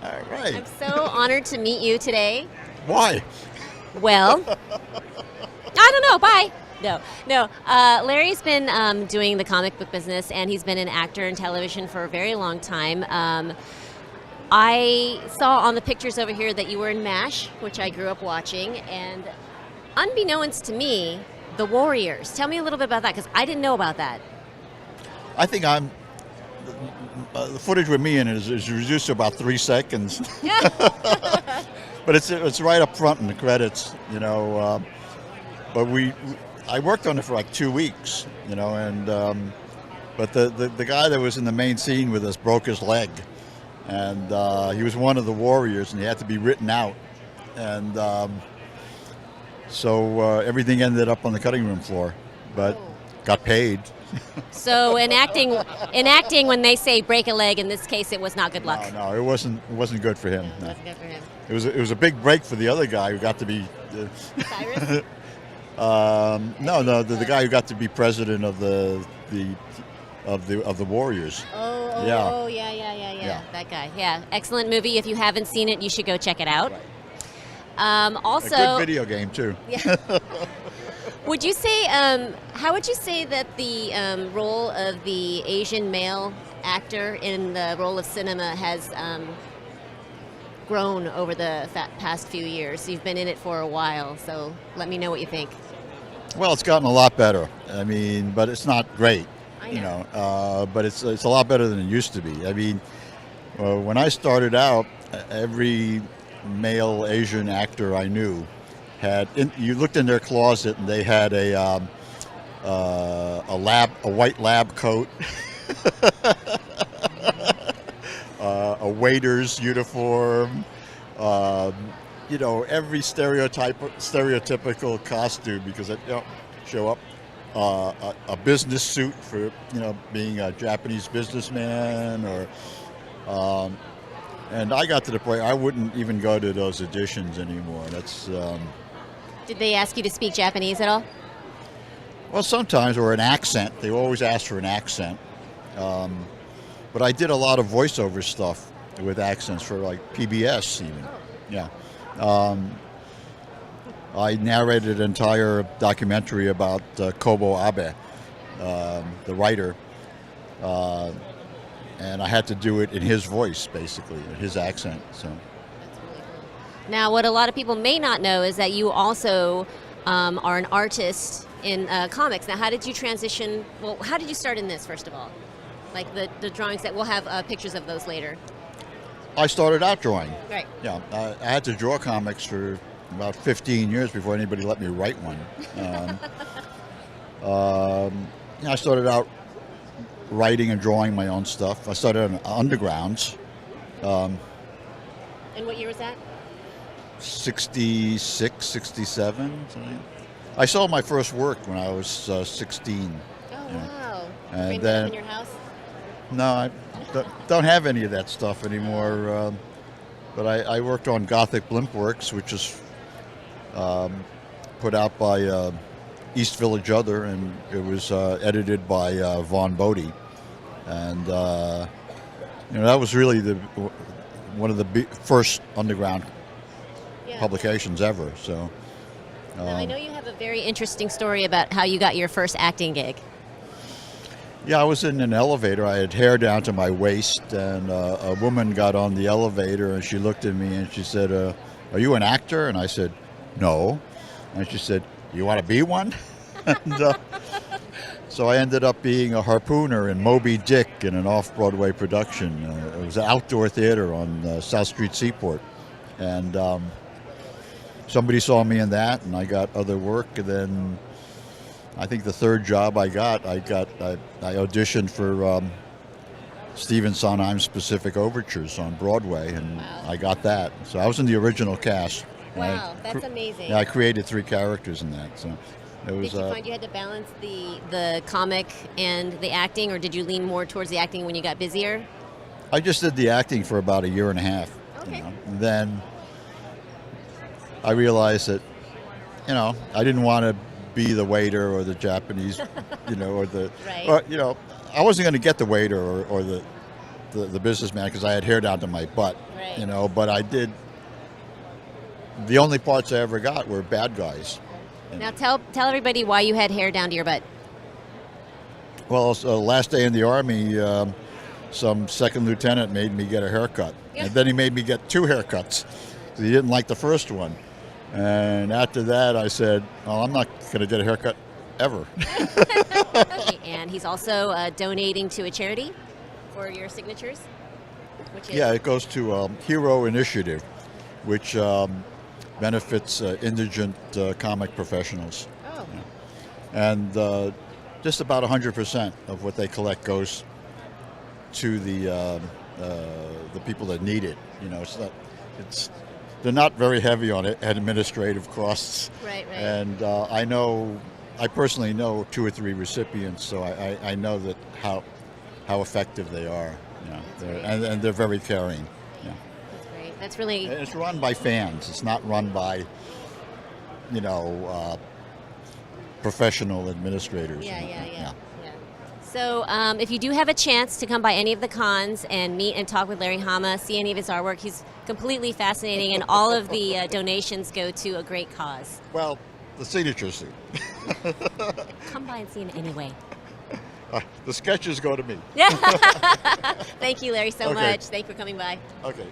All right. I'm so honored to meet you today. Why? Well, I don't know. Bye. No. Larry's been doing the comic book business, and he's been an actor in television for a very long time. I saw on the pictures over here that you were in MASH, which I grew up watching, and unbeknownst to me, The Warriors. Tell me a little bit about that, because I didn't know about that. I think the footage with me in it is reduced to about 3 seconds. But it's right up front in the credits, you know. But I worked on it for like 2 weeks, you know, and but the guy that was in the main scene with us broke his leg, and he was one of the Warriors, and he had to be written out, and so everything ended up on the cutting room floor, but got paid. So in acting, when they say break a leg, in this case, it was not good luck. No, it wasn't good for him. It wasn't good for him. It was a big break for the other guy who got to be. Cyrus? No, the guy who got to be president of the Warriors. Yeah. That guy. Yeah, excellent movie. If you haven't seen it, you should go check it out. Right. Also, a good video game too. Yeah. Would you say, how would you say that the role of the Asian male actor in the role of cinema has grown over the past few years? You've been in it for a while, so let me know what you think. Well, it's gotten a lot better. I mean, but it's not great. I know. You know, but it's a lot better than it used to be. I mean, when I started out, every male Asian actor I knew you looked in their closet and they had a white lab coat, a waiter's uniform, you know, every stereotypical costume, because it show up a business suit for, you know, being a Japanese businessman, or and I got to the point I wouldn't even go to those auditions anymore. That's Did they ask you to speak Japanese at all? well, sometimes, or an accent. They always ask for an accent. But I did a lot of voiceover stuff with accents for like PBS even. Yeah. I narrated an entire documentary about Kobo Abe, the writer, and I had to do it in his voice, basically, in his accent. So. Now, what a lot of people may not know is that you also are an artist in comics. Now, how did you transition? Well, how did you start in this, first of all? Like the drawings that we'll have pictures of those later. I started out drawing. Right. Yeah, I had to draw comics for about 15 years before anybody let me write one. I started out writing and drawing my own stuff. I started on Undergrounds. And what year was that? 66, 67, something. I sold my first work when I was 16. Oh, wow. And Framed then, up in your house? No, I don't have any of that stuff anymore. But I worked on Gothic Blimp Works, which is put out by East Village Other, and it was edited by Vaughn Bodie. And you know, that was really one of the first underground publications ever. So now, I know you have a very interesting story about how you got your first acting gig. Yeah, I was in an elevator. I had hair down to my waist, and a woman got on the elevator, and she looked at me and she said, "Are you an actor?" And I said, "No." And she said, "You want to be one?" And, so I ended up being a harpooner in Moby Dick in an off-Broadway production. It was an outdoor theater on South Street Seaport, and somebody saw me in that, and I got other work. And then I think the third job I auditioned for Stephen Sondheim's Pacific Overtures on Broadway, and I got that. So I was in the original cast. Wow, that's amazing. Yeah, I created 3 characters in that. So it was. Did you find you had to balance the comic and the acting, or did you lean more towards the acting when you got busier? I just did the acting for about a year and a half. Okay. You know? And then I realized that, you know, I didn't want to be the waiter or the Japanese, you know, or the, right. or, you know, I wasn't going to get the waiter or the the businessman because I had hair down to my butt, Right. you know. But I did. The only parts I ever got were bad guys. Now tell everybody why you had hair down to your butt. Well, so last day in the Army, some second lieutenant made me get a haircut. Yeah. And then he made me get 2 haircuts. He didn't like the first one. And after that, I said, well, I'm not going to get a haircut ever. Okay, and he's also donating to a charity for your signatures, which is Yeah, it goes to Hero Initiative, which benefits indigent comic professionals. Oh. And just about 100% of what they collect goes to the people that need it. You know, they're not very heavy on it, administrative costs. Right. And I personally know 2 or 3 recipients, so I know that how effective they are. You know, and they're very caring. Yeah. That's great. That's really. And it's run by fans. It's not run by, professional administrators. Yeah. So if you do have a chance to come by any of the cons and meet and talk with Larry Hama, see any of his artwork, he's completely fascinating, and all of the donations go to a great cause. Well, the signatures do. Come by and see him anyway. The sketches go to me. Thank you, Larry, so Okay. much. Thank you for coming by. Okay.